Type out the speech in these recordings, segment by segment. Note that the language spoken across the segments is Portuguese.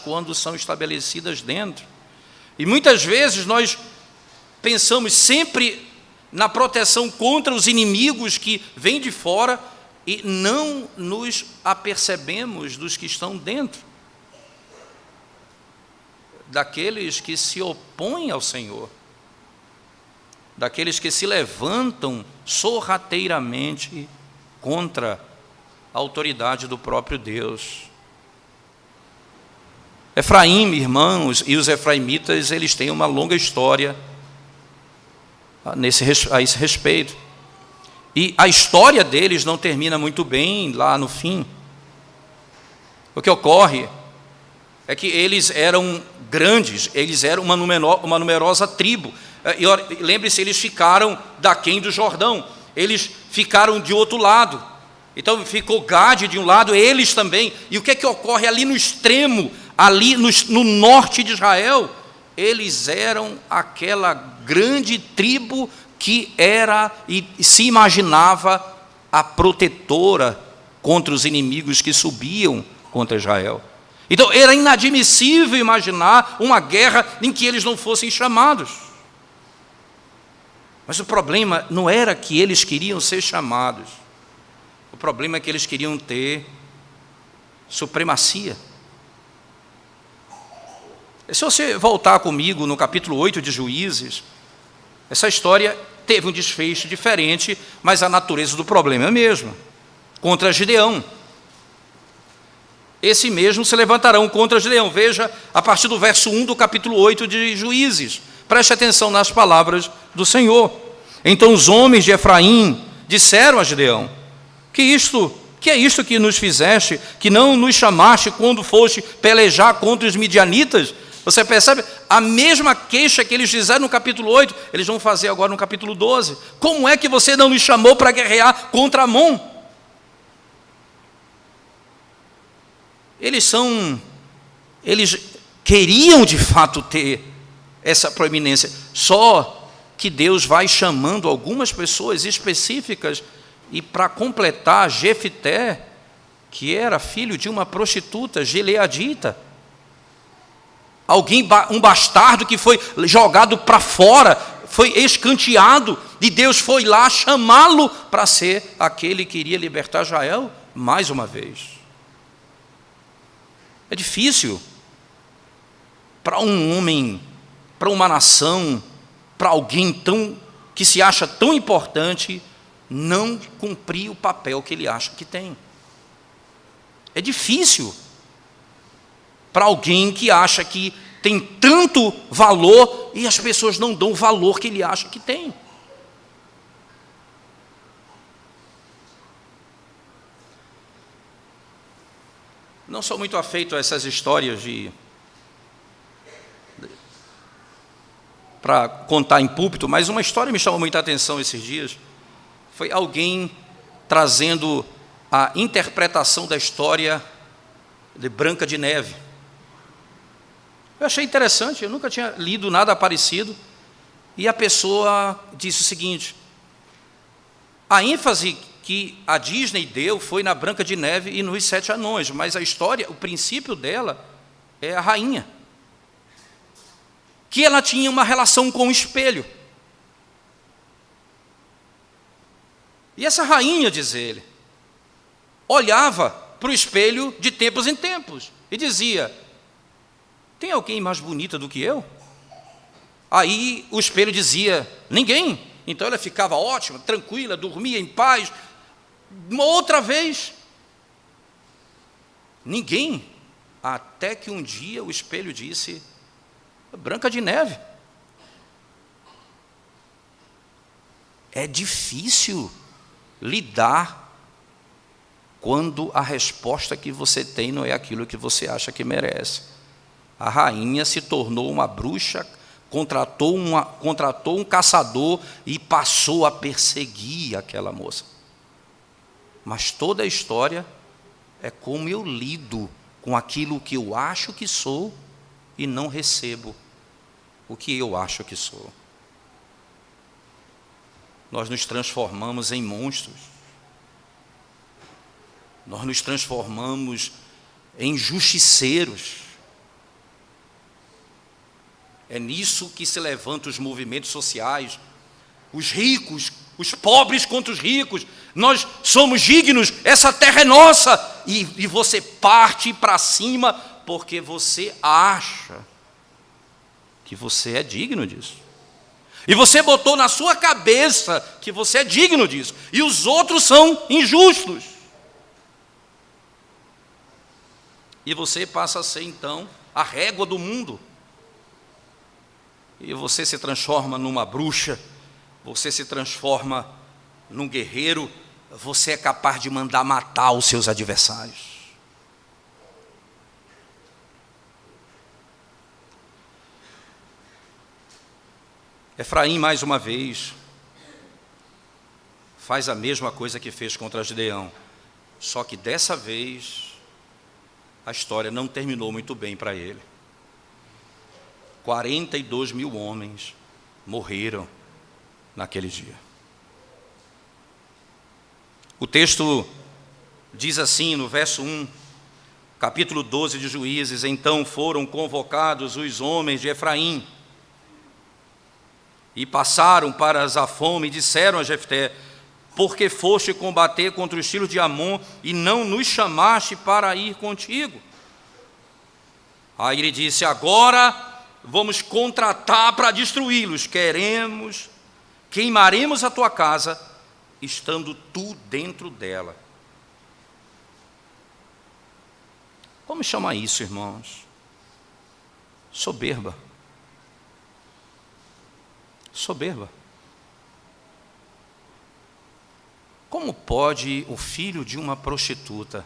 quando são estabelecidas dentro. E muitas vezes nós pensamos sempre na proteção contra os inimigos que vêm de fora e não nos apercebemos dos que estão dentro, daqueles que se opõem ao Senhor, daqueles que se levantam sorrateiramente contra a autoridade do próprio Deus. Efraim, irmãos, e os efraimitas, eles têm uma longa história a esse respeito. E a história deles não termina muito bem lá no fim. O que ocorre é que eles eram grandes, eles eram uma numerosa tribo. E lembre-se, eles ficaram daquém do Jordão, eles ficaram de outro lado. Então ficou Gade de um lado, eles também. E o que é que ocorre ali no extremo, ali no norte de Israel? Eles eram aquela grande tribo que era e se imaginava a protetora contra os inimigos que subiam contra Israel. Então era inadmissível imaginar uma guerra em que eles não fossem chamados. Mas o problema não era que eles queriam ser chamados. O problema é que eles queriam ter supremacia. Se você voltar comigo no capítulo 8 de Juízes, essa história teve um desfecho diferente, mas a natureza do problema é a mesma. Contra Gideão. Esse mesmo se levantarão contra Gideão. Veja, a partir do verso 1 do capítulo 8 de Juízes. Preste atenção nas palavras do Senhor. Então os homens de Efraim disseram a Gideão: que é isto que nos fizeste, que não nos chamaste quando foste pelejar contra os midianitas? Você percebe? A mesma queixa que eles fizeram no capítulo 8, eles vão fazer agora no capítulo 12. Como é que você não nos chamou para guerrear contra Amon? Eles queriam de fato ter essa proeminência, só que Deus vai chamando algumas pessoas específicas, e para completar, Jefité, que era filho de uma prostituta gileadita, um bastardo que foi jogado para fora, foi escanteado, e Deus foi lá chamá-lo para ser aquele que iria libertar Israel mais uma vez. É difícil para um homem, para uma nação, para alguém que se acha tão importante, não cumprir o papel que ele acha que tem. É difícil para alguém que acha que tem tanto valor e as pessoas não dão o valor que ele acha que tem. Não sou muito afeito a essas histórias para contar em púlpito, mas uma história me chamou muita atenção esses dias. Foi alguém trazendo a interpretação da história de Branca de Neve. Eu achei interessante, eu nunca tinha lido nada parecido. E a pessoa disse o seguinte: a ênfase que a Disney deu foi na Branca de Neve e nos 7 anões, mas a história, o princípio dela é a rainha, que ela tinha uma relação com o espelho. E essa rainha, diz ele, olhava para o espelho de tempos em tempos e dizia: tem alguém mais bonita do que eu? Aí o espelho dizia: ninguém. Então ela ficava ótima, tranquila, dormia em paz. Uma outra vez: ninguém. Até que um dia o espelho disse: Branca de Neve. É difícil lidar quando a resposta que você tem não é aquilo que você acha que merece. A rainha se tornou uma bruxa, contratou um caçador e passou a perseguir aquela moça. Mas toda a história é como eu lido com aquilo que eu acho que sou e não recebo o que eu acho que sou. Nós nos transformamos em monstros. Nós nos transformamos em justiceiros. É nisso que se levantam os movimentos sociais. Os ricos, os pobres contra os ricos. Nós somos dignos, essa terra é nossa. E você parte para cima porque você acha que você é digno disso. E você botou na sua cabeça que você é digno disso. E os outros são injustos. E você passa a ser, então, a régua do mundo. E você se transforma numa bruxa, você se transforma num guerreiro, você é capaz de mandar matar os seus adversários. Efraim, mais uma vez, faz a mesma coisa que fez contra Gideão, só que dessa vez a história não terminou muito bem para ele. 42 mil homens morreram naquele dia. O texto diz assim no verso 1, capítulo 12 de Juízes: então foram convocados os homens de Efraim e passaram para Zafom e disseram a Jefté: porque foste combater contra os filhos de Amon e não nos chamaste para ir contigo? Aí ele disse: agora vamos contratar para destruí-los, queimaremos a tua casa, estando tu dentro dela. Como chama isso, irmãos? Soberba. Soberba. Como pode o filho de uma prostituta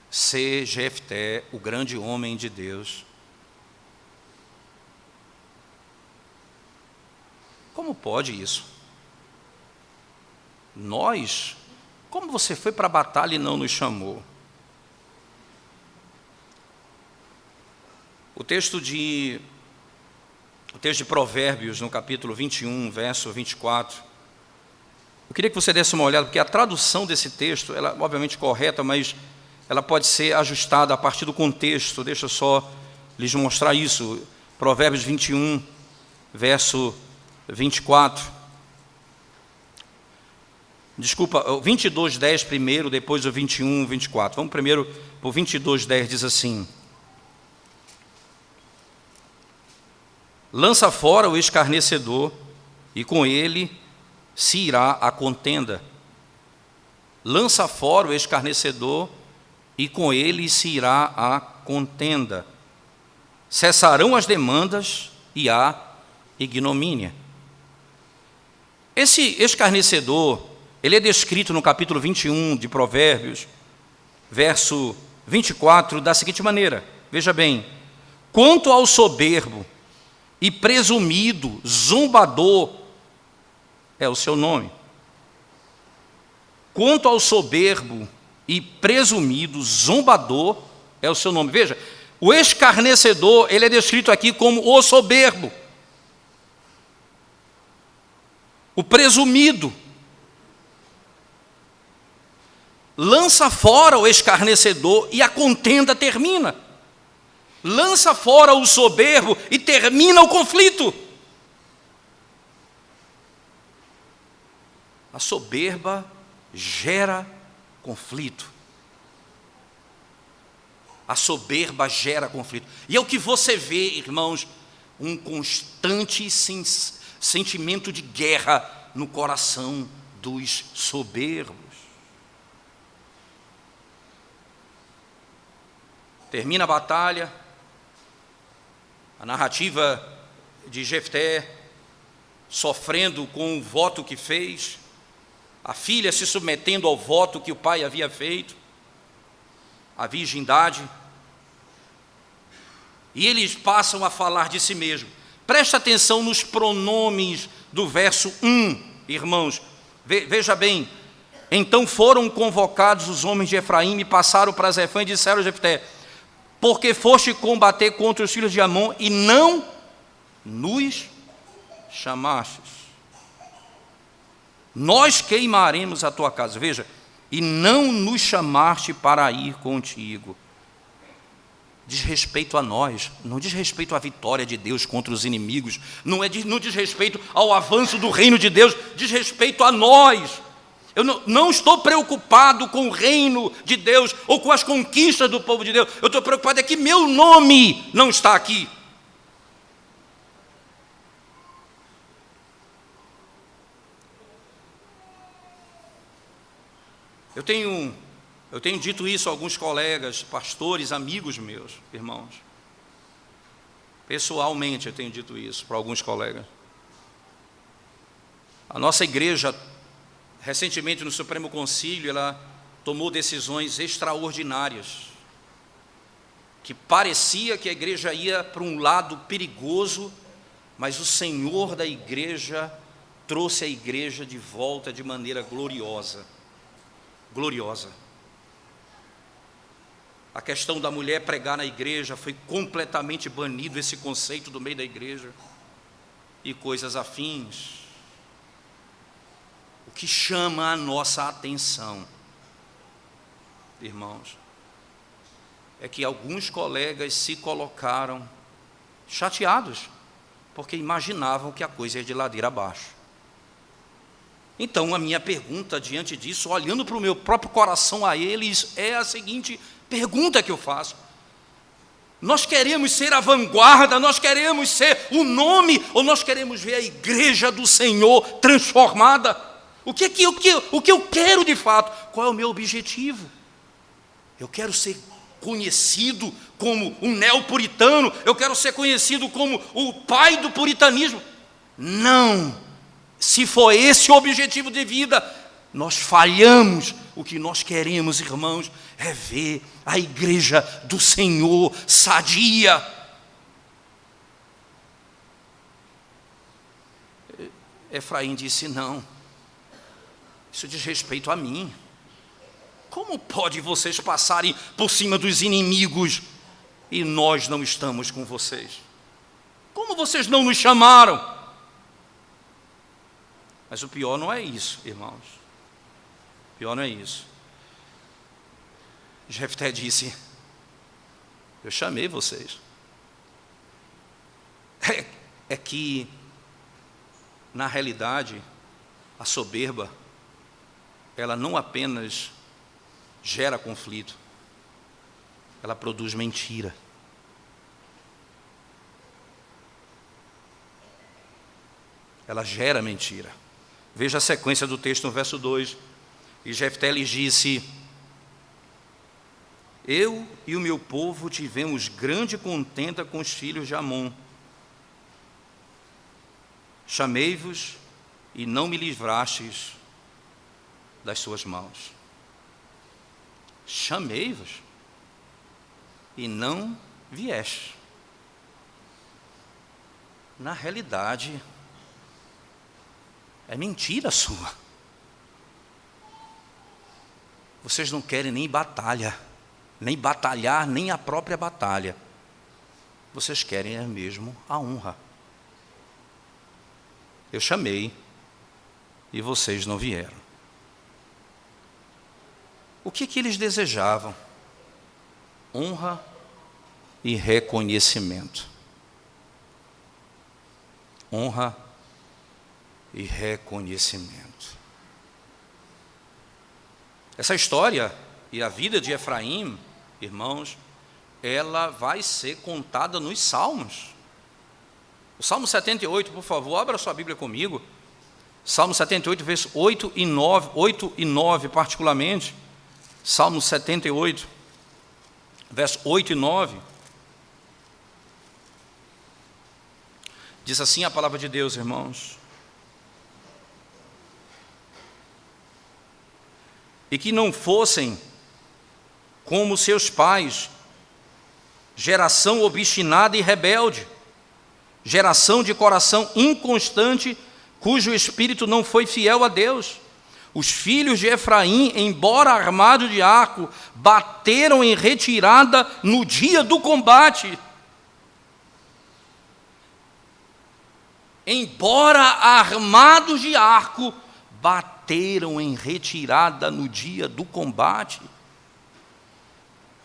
ser Jefté, o grande homem de Deus? Como pode isso? Nós, como você foi para a batalha e não nos chamou? O texto de Provérbios, no capítulo 21, verso 24, eu queria que você desse uma olhada, porque a tradução desse texto, ela é obviamente correta, mas ela pode ser ajustada a partir do contexto. Deixa eu só lhes mostrar isso. Provérbios 21, verso 24. Desculpa, o 22:10 primeiro, depois o 21, 24. Vamos primeiro para o 22:10, diz assim: lança fora o escarnecedor, e com ele se irá a contenda. Lança fora o escarnecedor, e com ele se irá a contenda. Cessarão as demandas e a ignomínia. Esse escarnecedor, ele é descrito no capítulo 21 de Provérbios, verso 24, da seguinte maneira: veja bem, quanto ao soberbo e presumido, zombador é o seu nome. Quanto ao soberbo e presumido, zombador é o seu nome. Veja, o escarnecedor, ele é descrito aqui como o soberbo, o presumido. Lança fora o escarnecedor e a contenda termina. Lança fora o soberbo e termina o conflito. A soberba gera conflito. A soberba gera conflito. E é o que você vê, irmãos, um constante sentimento de guerra no coração dos soberbos. Termina a batalha, a narrativa de Jefté sofrendo com o voto que fez, a filha se submetendo ao voto que o pai havia feito, a virgindade, e eles passam a falar de si mesmo. Presta atenção nos pronomes do verso 1, irmãos. Veja bem: então foram convocados os homens de Efraim e passaram para Zefã e disseram a Jefté: porque foste combater contra os filhos de Amon e não nos chamastes. Nós queimaremos a tua casa. Veja, e não nos chamaste para ir contigo. diz respeito a nós, não diz respeito à vitória de Deus contra os inimigos, não diz respeito ao avanço do reino de Deus, diz respeito a nós. Eu não estou preocupado com o reino de Deus ou com as conquistas do povo de Deus, eu estou preocupado é que meu nome não está aqui. Eu tenho dito isso a alguns colegas, pastores, amigos meus, irmãos. Pessoalmente eu tenho dito isso para alguns colegas. A nossa igreja, recentemente no Supremo Concílio, ela tomou decisões extraordinárias, que parecia que a igreja ia para um lado perigoso, mas o Senhor da igreja trouxe a igreja de volta de maneira gloriosa. Gloriosa. A questão da mulher pregar na igreja foi completamente banido esse conceito do meio da igreja e coisas afins. O que chama a nossa atenção, irmãos, é que alguns colegas se colocaram chateados porque imaginavam que a coisa ia de ladeira abaixo. Então, a minha pergunta diante disso, olhando para o meu próprio coração a eles, é a seguinte pergunta que eu faço: nós queremos ser a vanguarda, nós queremos ser o nome, ou nós queremos ver a igreja do Senhor transformada? O que eu quero de fato? Qual é o meu objetivo? Eu quero ser conhecido como um neopuritano, eu quero ser conhecido como o pai do puritanismo? Não! Se for esse o objetivo de vida, nós falhamos. O que nós queremos, irmãos, é ver a igreja do Senhor sadia. Efraim disse: não, isso diz respeito a mim. Como pode vocês passarem por cima dos inimigos e nós não estamos com vocês? Como vocês não nos chamaram? Mas o pior não é isso, irmãos. O pior não é isso. Jefté disse: eu chamei vocês. É que, na realidade, a soberba, ela não apenas gera conflito, ela produz mentira. Ela gera mentira. Veja a sequência do texto no verso 2. E Jefté lhes disse: eu e o meu povo tivemos grande contenda com os filhos de Amon. Chamei-vos e não me livrastes das suas mãos. Chamei-vos e não viestes. Na realidade, é mentira sua. Vocês não querem nem batalha, nem batalhar, nem a própria batalha. Vocês querem é mesmo a honra. Eu chamei e vocês não vieram. O que eles desejavam? Honra e reconhecimento. Honra e reconhecimento. Essa história e a vida de Efraim, irmãos, ela vai ser contada nos Salmos. O Salmo 78, por favor, abra sua Bíblia comigo. Salmo 78, versos 8 e 9 particularmente. Salmo 78, versos 8 e 9. Diz assim a palavra de Deus, irmãos: e que não fossem como seus pais, geração obstinada e rebelde, geração de coração inconstante, cujo espírito não foi fiel a Deus. Os filhos de Efraim, embora armados de arco, bateram em retirada no dia do combate. Embora armados de arco, bateram em retirada no dia do combate.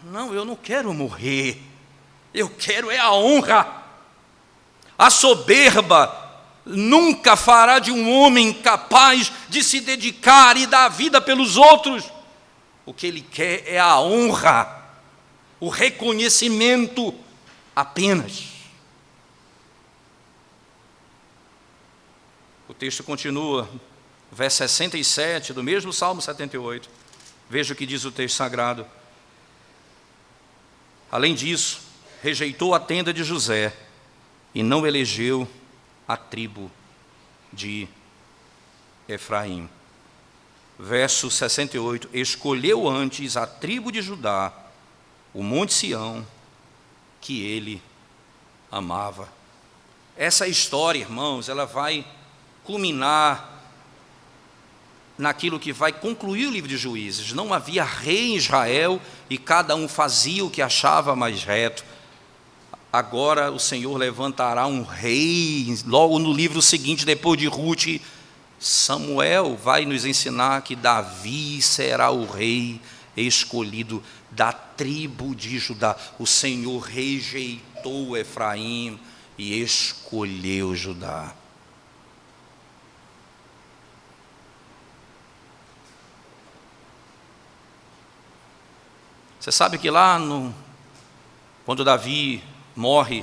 Não, eu não quero morrer. Eu quero é a honra. A soberba nunca fará de um homem capaz de se dedicar e dar vida pelos outros. O que ele quer é a honra, o reconhecimento apenas. O texto continua, verso 67 do mesmo Salmo 78. Veja o que diz o texto sagrado. Além disso, rejeitou a tenda de José e não elegeu a tribo de Efraim. Verso 68, escolheu antes a tribo de Judá, o monte Sião, que ele amava. Essa história, irmãos, ela vai culminar naquilo que vai concluir o livro de Juízes. Não havia rei em Israel e cada um fazia o que achava mais reto. Agora o Senhor levantará um rei, logo no livro seguinte, depois de Ruth, Samuel vai nos ensinar que Davi será o rei escolhido da tribo de Judá. O Senhor rejeitou Efraim e escolheu Judá. Você sabe que lá, quando Davi morre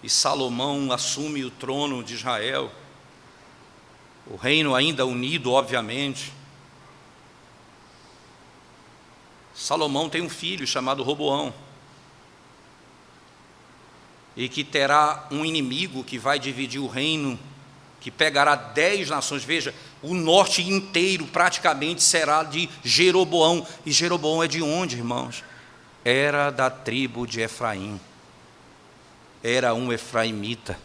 e Salomão assume o trono de Israel, o reino ainda unido, obviamente, Salomão tem um filho chamado Roboão, e que terá um inimigo que vai dividir o reino, que pegará 10 nações. Veja, o norte inteiro praticamente será de Jeroboão. E Jeroboão é de onde, irmãos? Era da tribo de Efraim. Era um efraimita.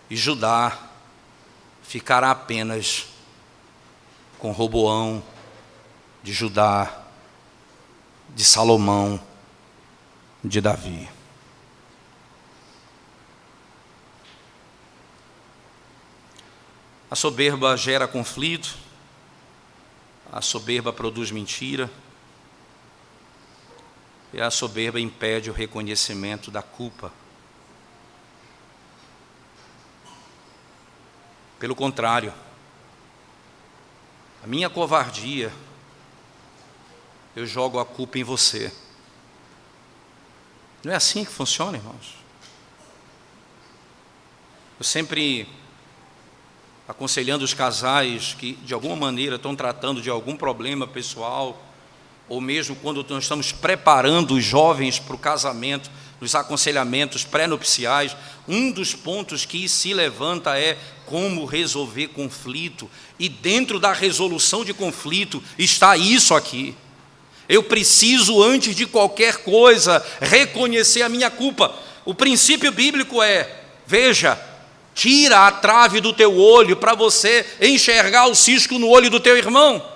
E Judá ficará apenas com Roboão, de Judá, de Salomão, de Davi. A soberba gera conflito, a soberba produz mentira, e a soberba impede o reconhecimento da culpa. Pelo contrário, a minha covardia, eu jogo a culpa em você. Não é assim que funciona, irmãos? Eu sempre aconselhando os casais que de alguma maneira estão tratando de algum problema pessoal, ou mesmo quando nós estamos preparando os jovens para o casamento, nos aconselhamentos pré-nupciais, um dos pontos que se levanta é como resolver conflito, e dentro da resolução de conflito está isso aqui. Eu preciso, antes de qualquer coisa, reconhecer a minha culpa. O princípio bíblico é, veja, tira a trave do teu olho para você enxergar o cisco no olho do teu irmão.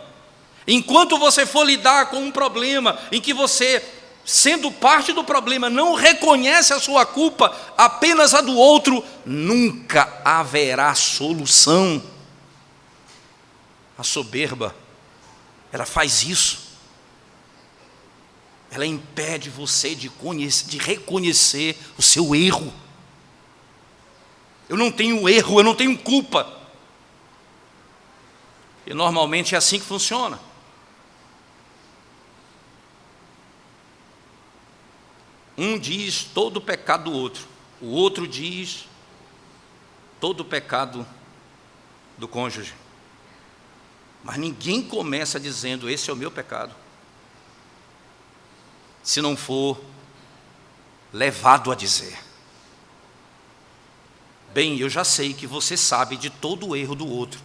Enquanto você for lidar com um problema em que você, sendo parte do problema, não reconhece a sua culpa, apenas a do outro, nunca haverá solução. A soberba, ela faz isso. Ela impede você de reconhecer o seu erro. Eu não tenho erro, eu não tenho culpa. E normalmente é assim que funciona. Um diz todo o pecado do outro, o outro diz todo o pecado do cônjuge. Mas ninguém começa dizendo, esse é o meu pecado, se não for levado a dizer. Bem, eu já sei que você sabe de todo o erro do outro,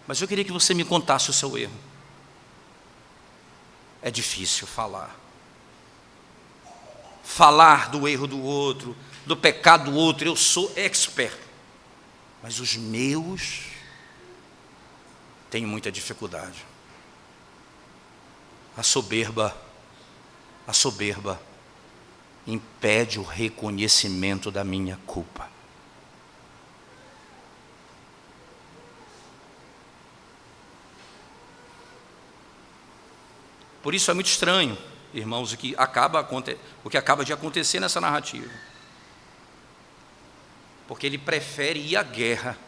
mas eu queria que você me contasse o seu erro. É difícil falar do erro do outro, do pecado do outro. Eu sou expert, mas os meus tenho muita dificuldade. A soberba impede o reconhecimento da minha culpa. Por isso é muito estranho, irmãos, o que acaba de acontecer nessa narrativa. Porque ele prefere ir à guerra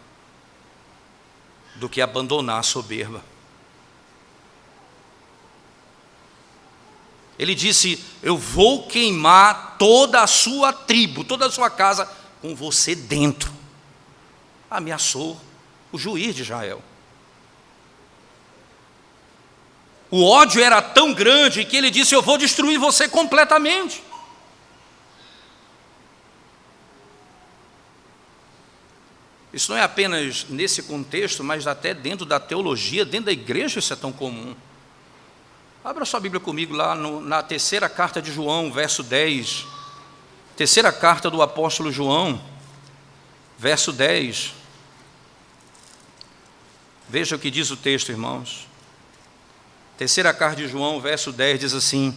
do que abandonar a soberba. Ele disse: eu vou queimar toda a sua tribo, toda a sua casa, com você dentro. Ameaçou o juiz de Israel. O ódio era tão grande que ele disse: eu vou destruir você completamente. Isso não é apenas nesse contexto, mas até dentro da teologia, dentro da igreja isso é tão comum. Abra sua Bíblia comigo lá na terceira carta de João, verso 10. Terceira carta do apóstolo João, verso 10. Veja o que diz o texto, irmãos. Terceira carta de João, verso 10, diz assim: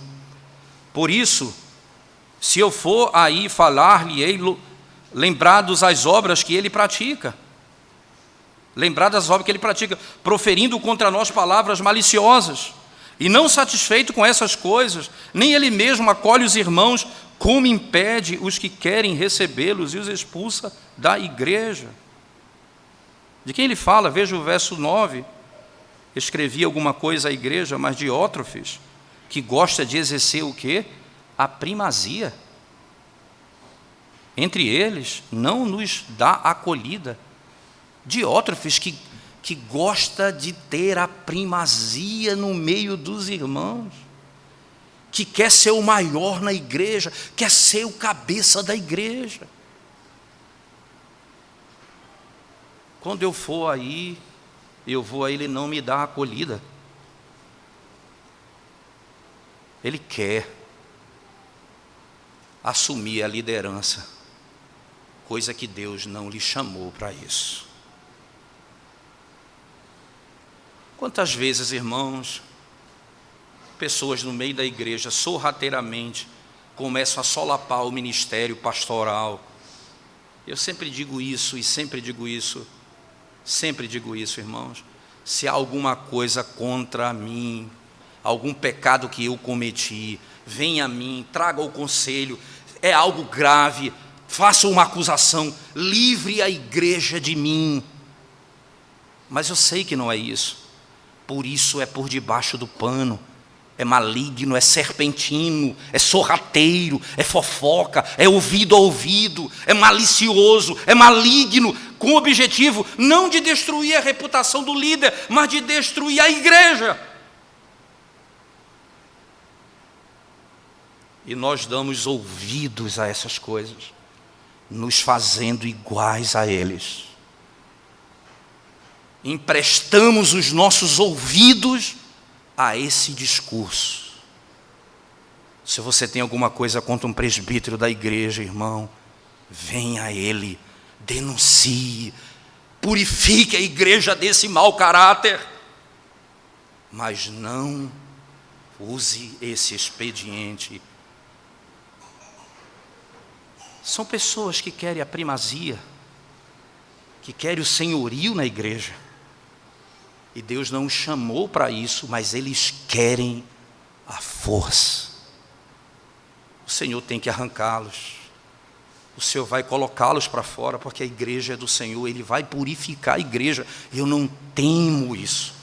por isso, se eu for aí falar-lhe-ei, lembrados as obras que ele pratica, proferindo contra nós palavras maliciosas, e não satisfeito com essas coisas, nem ele mesmo acolhe os irmãos, como impede os que querem recebê-los e os expulsa da igreja. De quem ele fala? Veja o verso 9. Escrevi alguma coisa à igreja, mas Diótrefes, que gosta de exercer o quê? A primazia. Entre eles, não nos dá acolhida. Diótrefes, que gosta de ter a primazia no meio dos irmãos, que quer ser o maior na igreja, quer ser o cabeça da igreja. Quando eu for aí, ele não me dá acolhida. Ele quer assumir a liderança, coisa que Deus não lhe chamou para isso. Quantas vezes, irmãos, pessoas no meio da igreja, sorrateiramente, começam a solapar o ministério pastoral. Eu sempre digo isso, irmãos. Se há alguma coisa contra mim, algum pecado que eu cometi, venha a mim, traga o conselho, é algo grave, faça uma acusação, livre a igreja de mim. Mas eu sei que não é isso. Por isso é por debaixo do pano, é maligno, é serpentino, é sorrateiro, é fofoca, é ouvido a ouvido, é malicioso, é maligno, com o objetivo não de destruir a reputação do líder, mas de destruir a igreja. E nós damos ouvidos a essas coisas, nos fazendo iguais a eles. Emprestamos os nossos ouvidos a esse discurso. Se você tem alguma coisa contra um presbítero da igreja, irmão, venha a ele, denuncie, purifique a igreja desse mau caráter, mas não use esse expediente. São pessoas que querem a primazia, que querem o senhorio na igreja. E Deus não os chamou para isso, mas eles querem a força. O Senhor tem que arrancá-los. O Senhor vai colocá-los para fora, porque a igreja é do Senhor. Ele vai purificar a igreja. Eu não temo isso.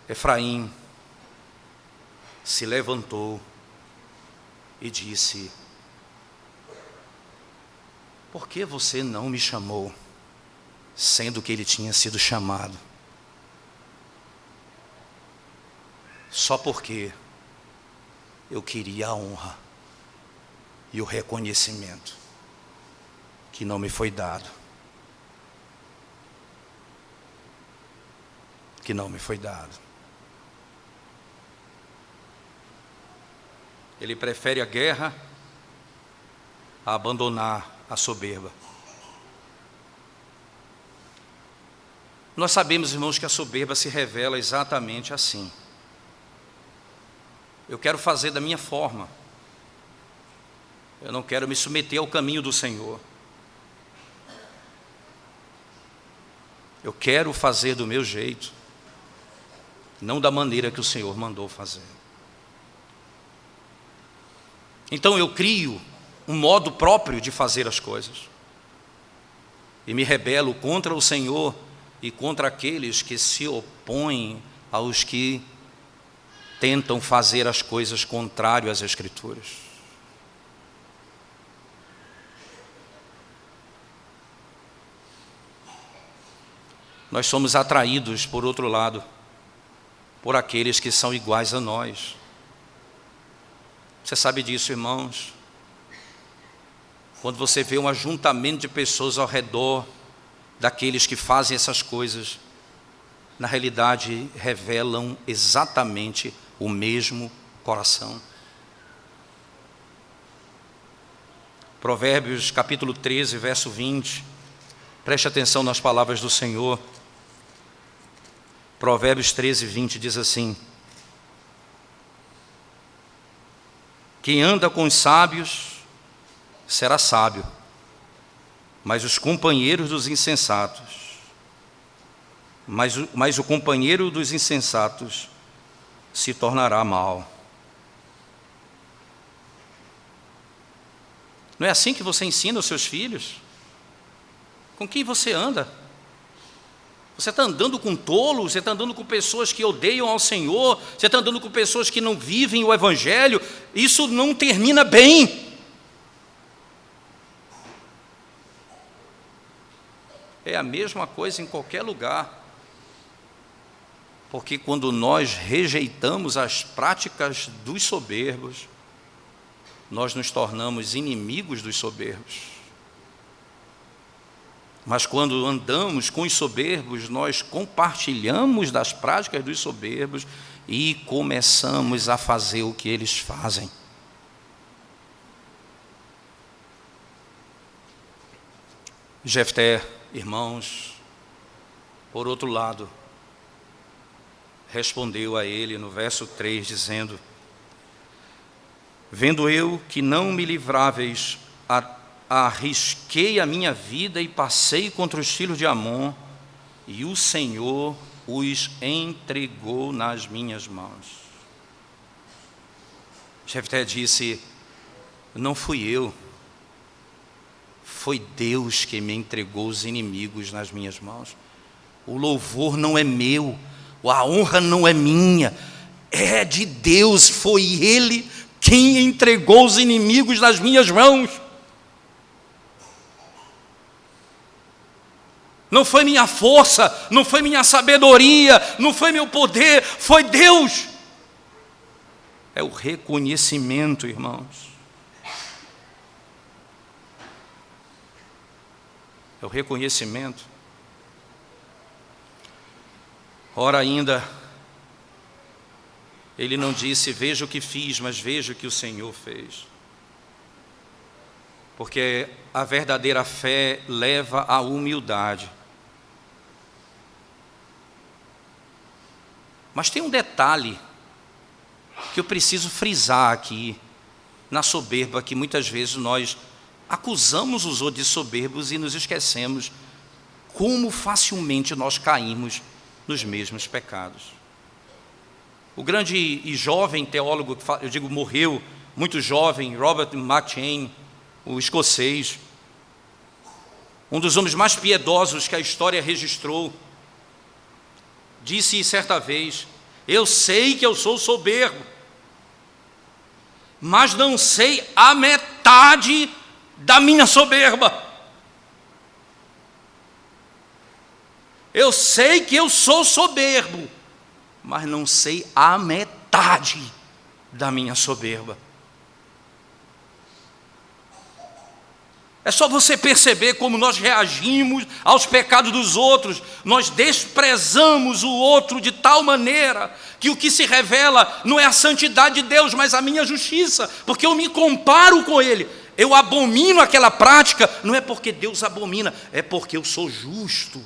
Efraim se levantou e disse: por que você não me chamou, sendo que ele tinha sido chamado? Só porque eu queria a honra e o reconhecimento que não me foi dado. Que não me foi dado. Ele prefere a guerra a abandonar a soberba. Nós sabemos, irmãos, que a soberba se revela exatamente assim. Eu quero fazer da minha forma. Eu não quero me submeter ao caminho do Senhor. Eu quero fazer do meu jeito. não da maneira que o Senhor mandou fazer. Então eu crio um modo próprio de fazer as coisas e me rebelo contra o Senhor e contra aqueles que se opõem aos que tentam fazer as coisas contrário às Escrituras. Nós somos atraídos, por outro lado, por aqueles que são iguais a nós. Você sabe disso, irmãos? Quando você vê um ajuntamento de pessoas ao redor daqueles que fazem essas coisas, na realidade revelam exatamente o mesmo coração. Provérbios capítulo 13, verso 20. Preste atenção nas palavras do Senhor. Provérbios 13, 20 diz assim: quem anda com os sábios será sábio, mas os companheiros dos insensatos, mas o companheiro dos insensatos se tornará mau. Não é assim que você ensina os seus filhos? Com quem você anda? Você está andando com tolos? Você está andando com pessoas que odeiam ao Senhor? Você está andando com pessoas que não vivem o Evangelho? Isso não termina bem. É a mesma coisa em qualquer lugar. Porque quando nós rejeitamos as práticas dos soberbos, nós nos tornamos inimigos dos soberbos. Mas quando andamos com os soberbos, nós compartilhamos das práticas dos soberbos e começamos a fazer o que eles fazem. Jefté, irmãos, por outro lado, respondeu a ele no verso 3, dizendo: vendo eu que não me livráveis, arrisquei a minha vida e passei contra os filhos de Amon, e o Senhor os entregou nas minhas mãos. Jefté disse: não fui eu, foi Deus que me entregou os inimigos nas minhas mãos. O louvor não é meu, a honra não é minha, é de Deus. Foi Ele quem entregou os inimigos nas minhas mãos. Não foi minha força, não foi minha sabedoria, não foi meu poder, foi Deus. É o reconhecimento, irmãos. É o reconhecimento. Ora ainda, ele não disse: veja o que fiz, mas veja o que o Senhor fez. Porque a verdadeira fé leva à humildade. Mas tem um detalhe que eu preciso frisar aqui, na soberba, que muitas vezes nós acusamos os outros de soberbos e nos esquecemos como facilmente nós caímos nos mesmos pecados. O grande e jovem teólogo, eu digo morreu, muito jovem, Robert McCheyne, o escocês, um dos homens mais piedosos que a história registrou, disse certa vez: eu sei que eu sou soberbo, mas não sei a metade da minha soberba. Eu sei que eu sou soberbo, mas não sei a metade da minha soberba. É só você perceber como nós reagimos aos pecados dos outros. Nós desprezamos o outro de tal maneira que o que se revela não é a santidade de Deus, mas a minha justiça, porque eu me comparo com Ele. Eu abomino aquela prática, não é porque Deus abomina, é porque eu sou justo.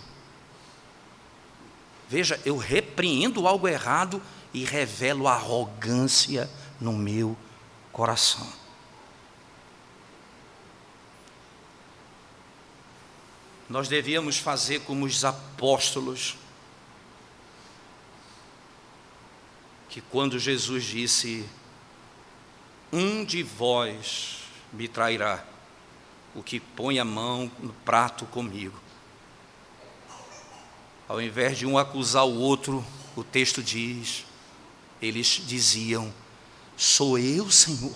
Veja, eu repreendo algo errado e revelo arrogância no meu coração. Nós devíamos fazer como os apóstolos. que quando Jesus disse: um de vós me trairá, o que põe a mão no prato comigo, ao invés de um acusar o outro, o texto diz, eles diziam: sou eu, Senhor?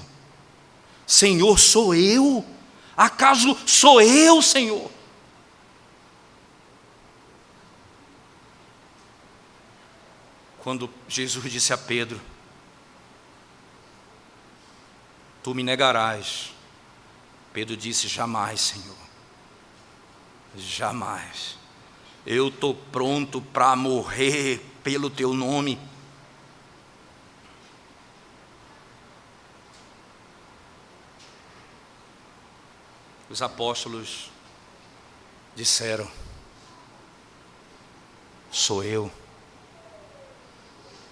Senhor, sou eu? Acaso sou eu, Senhor? Quando Jesus disse a Pedro: tu me negarás, Pedro disse: jamais, Senhor, jamais. Eu estou pronto para morrer pelo teu nome. Os apóstolos disseram: sou eu.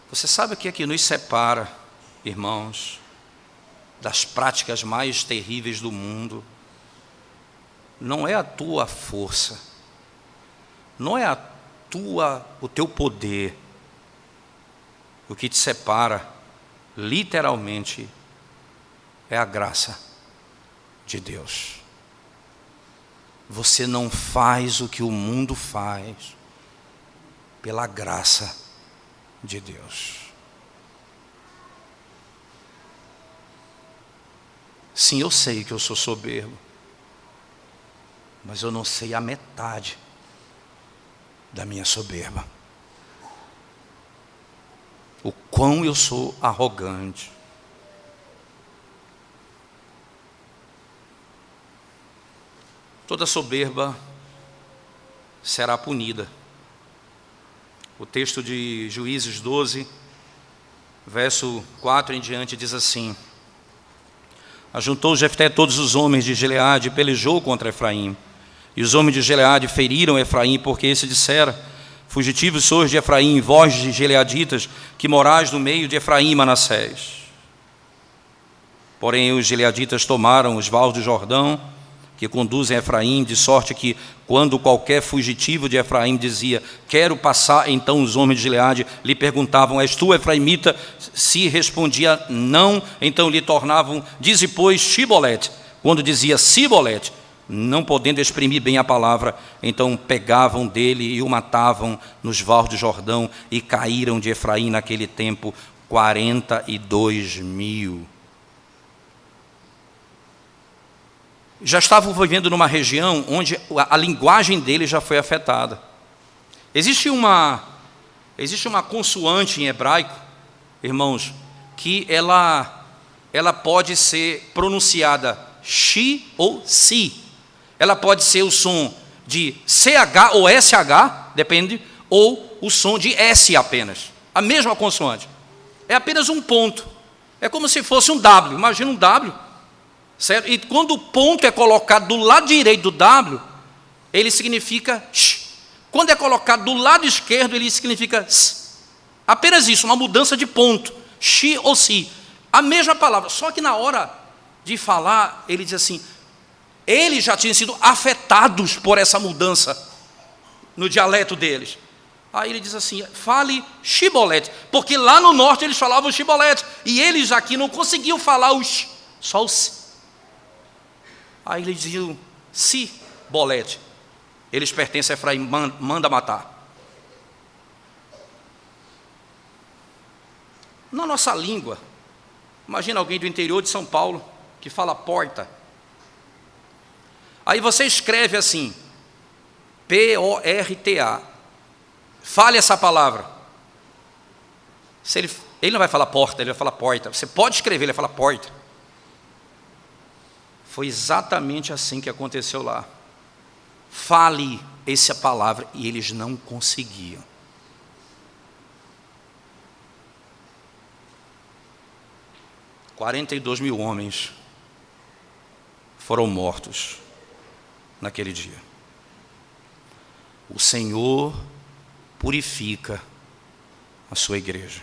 Você sabe o que é que nos separa, irmãos, das práticas mais terríveis do mundo? Não é a tua força, não é o teu poder. O que te separa, literalmente, é a graça de Deus. Você não faz o que o mundo faz pela graça de Deus. Sim, eu sei que eu sou soberbo, mas eu não sei a metade da minha soberba. O quão eu sou arrogante. Toda soberba será punida. O texto de Juízes 12, verso 4 em diante, diz assim: ajuntou Jefté todos os homens de Gileade e pelejou contra Efraim. E os homens de Gileade feriram Efraim, porque esse dissera: fugitivos sois de Efraim, vós de gileaditas, que morais no meio de Efraim e Manassés. Porém os gileaditas tomaram os vales do Jordão, que conduzem a Efraim, de sorte que, quando qualquer fugitivo de Efraim dizia: quero passar, então os homens de Gileade lhe perguntavam: és tu efraimita? Se respondia não, então lhe tornavam: dize, pois, Shibolete. Quando dizia Sibolete, não podendo exprimir bem a palavra, então pegavam dele e o matavam nos vales do Jordão, e caíram de Efraim naquele tempo 42.000. Já estavam vivendo numa região onde a linguagem deles já foi afetada. Existe uma consoante em hebraico, irmãos, que ela pode ser pronunciada shi ou si. Ela pode ser o som de CH ou SH, depende, ou o som de S apenas. A mesma consoante. É apenas um ponto. É como se fosse um W. Imagina um W. Certo? E quando o ponto é colocado do lado direito do W, ele significa sh. Quando é colocado do lado esquerdo, ele significa s. Apenas isso, uma mudança de ponto. Shi ou si. A mesma palavra, só que na hora de falar, ele diz assim, eles já tinham sido afetados por essa mudança no dialeto deles. Aí ele diz assim: fale Shibolete, porque lá no norte eles falavam Shibolete, e eles aqui não conseguiam falar o sh, só o si. Aí eles diziam Sibolete. Eles pertencem a Efraim, manda matar. Na nossa língua, imagina alguém do interior de São Paulo que fala porta. Aí você escreve assim, P-O-R-T-A. Fale essa palavra. Ele não vai falar porta, ele vai falar porta. Você pode escrever, ele vai falar porta. Foi exatamente assim que aconteceu lá. Fale essa palavra, e eles não conseguiam. – 42.000 homens foram mortos naquele dia. O Senhor purifica a sua igreja.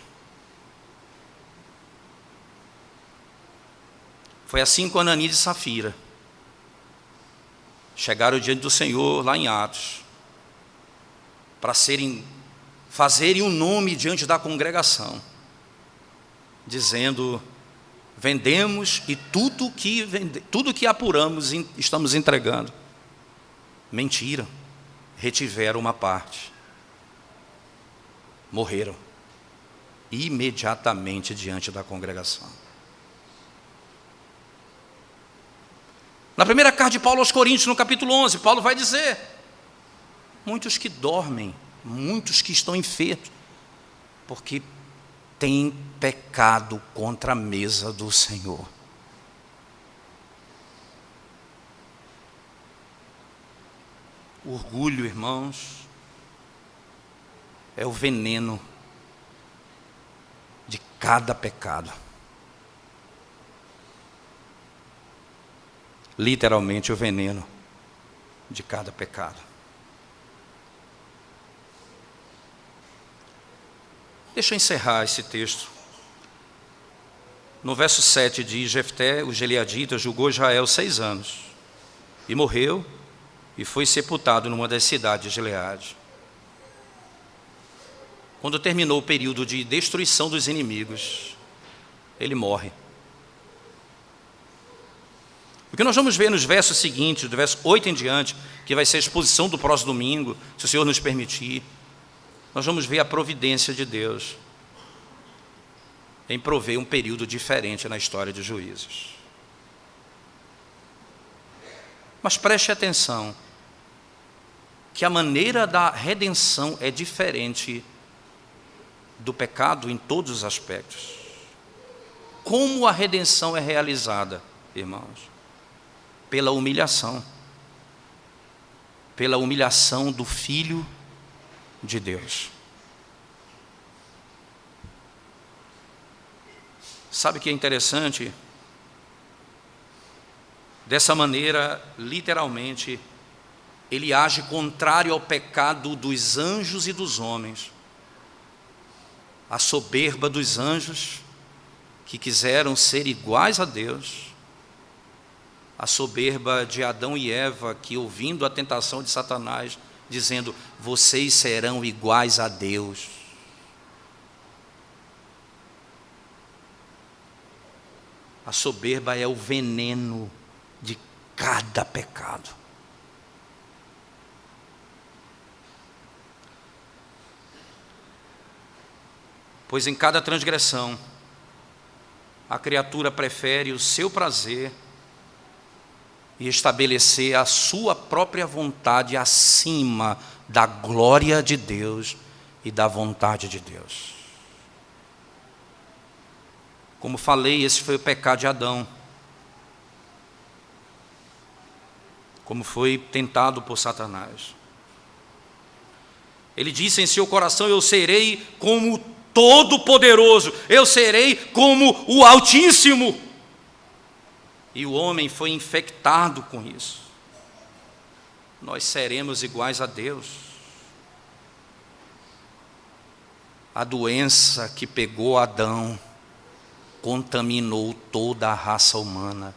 Foi assim com Ananias e Safira. Chegaram diante do Senhor lá em Atos, para fazerem um nome diante da congregação. dizendo: vendemos e tudo que apuramos estamos entregando. Mentira, retiveram uma parte, morreram imediatamente diante da congregação. Na primeira carta de Paulo aos Coríntios, no capítulo 11, Paulo vai dizer: muitos que dormem, muitos que estão enfermos, porque têm pecado contra a mesa do Senhor. O orgulho, irmãos, é o veneno de cada pecado. Literalmente o veneno de cada pecado. Deixa eu encerrar esse texto. No verso 7 diz: Jefté, o gileadita, julgou Israel 6 anos, e morreu, e foi sepultado numa das cidades de Gileade. Quando terminou o período de destruição dos inimigos, ele morre. O que nós vamos ver nos versos seguintes, do verso 8 em diante, que vai ser a exposição do próximo domingo, se o Senhor nos permitir, nós vamos ver a providência de Deus em prover um período diferente na história de Juízes. Mas preste atenção, que a maneira da redenção é diferente do pecado em todos os aspectos. Como a redenção é realizada, irmãos? Pela humilhação do Filho de Deus. Sabe o que é interessante? Dessa maneira, literalmente, ele age contrário ao pecado dos anjos e dos homens. A soberba dos anjos, que quiseram ser iguais a Deus. A soberba de Adão e Eva, que ouvindo a tentação de Satanás, dizendo: vocês serão iguais a Deus. A soberba é o veneno de cada pecado. Pois em cada transgressão, a criatura prefere o seu prazer e estabelecer a sua própria vontade acima da glória de Deus e da vontade de Deus. Como falei, esse foi o pecado de Adão. Como foi tentado por Satanás. Ele disse em seu coração: eu serei como o Todo-Poderoso, eu serei como o Altíssimo. E o homem foi infectado com isso. Nós seremos iguais a Deus. A doença que pegou Adão contaminou toda a raça humana.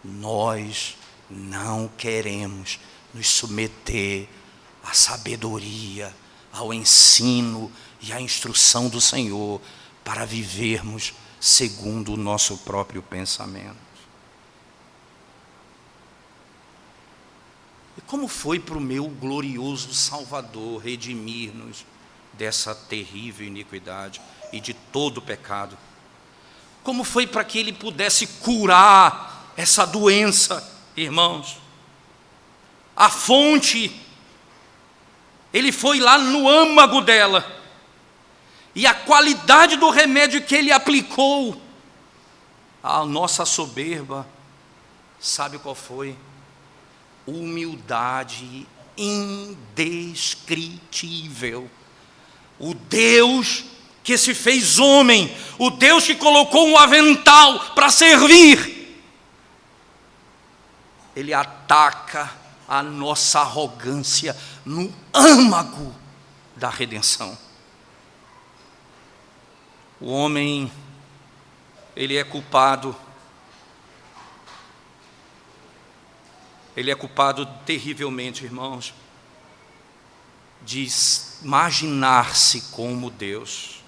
Nós não queremos nos submeter à sabedoria, ao ensino e à instrução do Senhor para vivermos segundo o nosso próprio pensamento. E como foi para o meu glorioso Salvador redimir-nos dessa terrível iniquidade e de todo o pecado? Como foi para que Ele pudesse curar essa doença, irmãos? A fonte, Ele foi lá no âmago dela. E a qualidade do remédio que Ele aplicou à nossa soberba, sabe qual foi? Humildade indescritível. O Deus que se fez homem, o Deus que colocou um avental para servir, Ele ataca a nossa arrogância no âmago da redenção. O homem, ele é culpado terrivelmente, irmãos, de imaginar-se como Deus.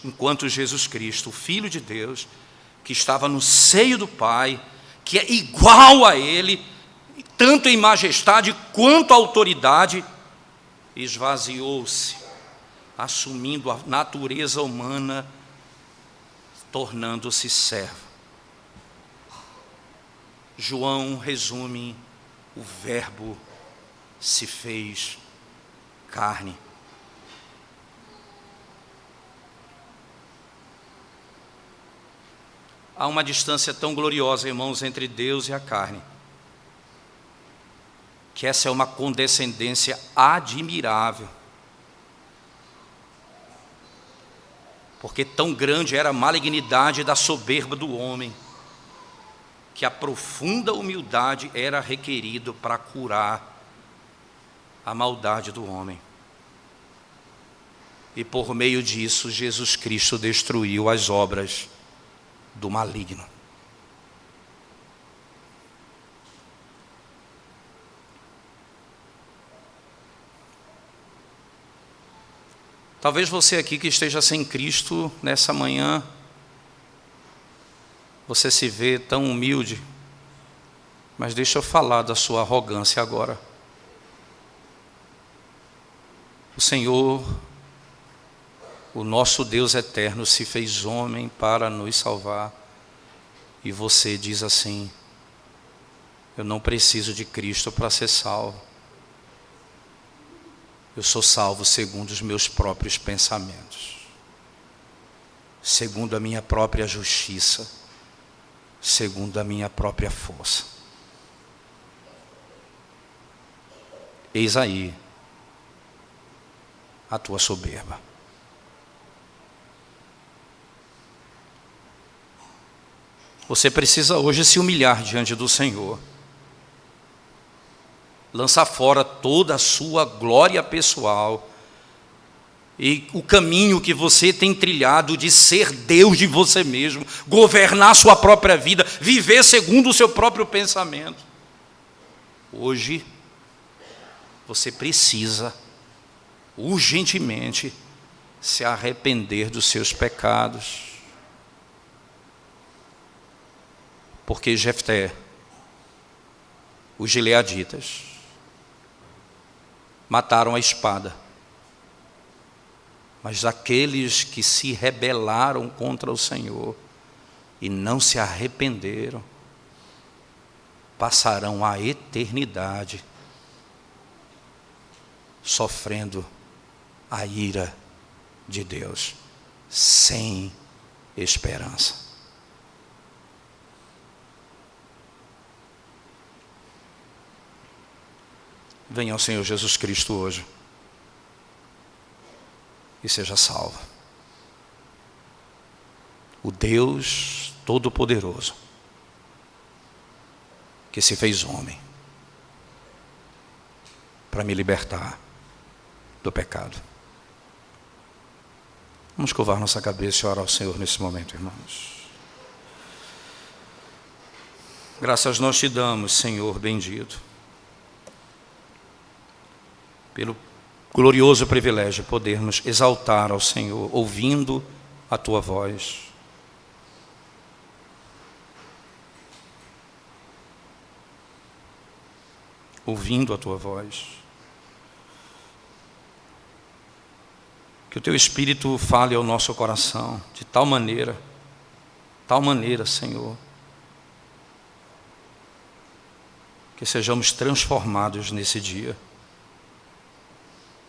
enquanto Jesus Cristo, o Filho de Deus, que estava no seio do Pai, que é igual a Ele, tanto em majestade quanto autoridade, esvaziou-se, assumindo a natureza humana, tornando-se servo. João resume: o Verbo se fez carne. Há uma distância tão gloriosa, irmãos, entre Deus e a carne, que essa é uma condescendência admirável, porque tão grande era a malignidade da soberba do homem, que a profunda humildade era requerido para curar a maldade do homem. E por meio disso, Jesus Cristo destruiu as obras do maligno. Talvez você aqui que esteja sem Cristo nessa manhã, você se vê tão humilde, mas deixa eu falar da sua arrogância agora. O Senhor, o nosso Deus eterno, se fez homem para nos salvar, e você diz assim: eu não preciso de Cristo para ser salvo, eu sou salvo segundo os meus próprios pensamentos, segundo a minha própria justiça, segundo a minha própria força. Eis aí a tua soberba. Você precisa hoje se humilhar diante do Senhor, lançar fora toda a sua glória pessoal e o caminho que você tem trilhado de ser Deus de você mesmo, governar sua própria vida, viver segundo o seu próprio pensamento. Hoje, você precisa urgentemente se arrepender dos seus pecados, porque Jefté, os gileaditas, mataram a espada, mas aqueles que se rebelaram contra o Senhor e não se arrependeram, passarão a eternidade sofrendo a ira de Deus, sem esperança. Venha ao Senhor Jesus Cristo hoje e seja salvo. O Deus Todo-Poderoso, que se fez homem para me libertar do pecado. Vamos curvar nossa cabeça e orar ao Senhor nesse momento, irmãos. Graças nós te damos, Senhor bendito, pelo glorioso privilégio de podermos exaltar ao Senhor, ouvindo a tua voz. Ouvindo a tua voz. Que o teu Espírito fale ao nosso coração de tal maneira, Senhor, que sejamos transformados nesse dia.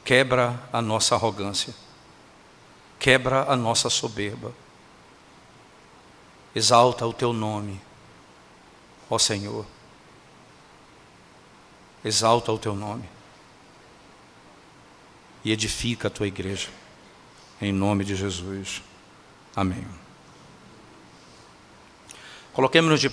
Quebra a nossa arrogância, quebra a nossa soberba, exalta o teu nome, ó Senhor, exalta o teu nome e edifica a tua igreja, em nome de Jesus, amém. Coloquemos-nos de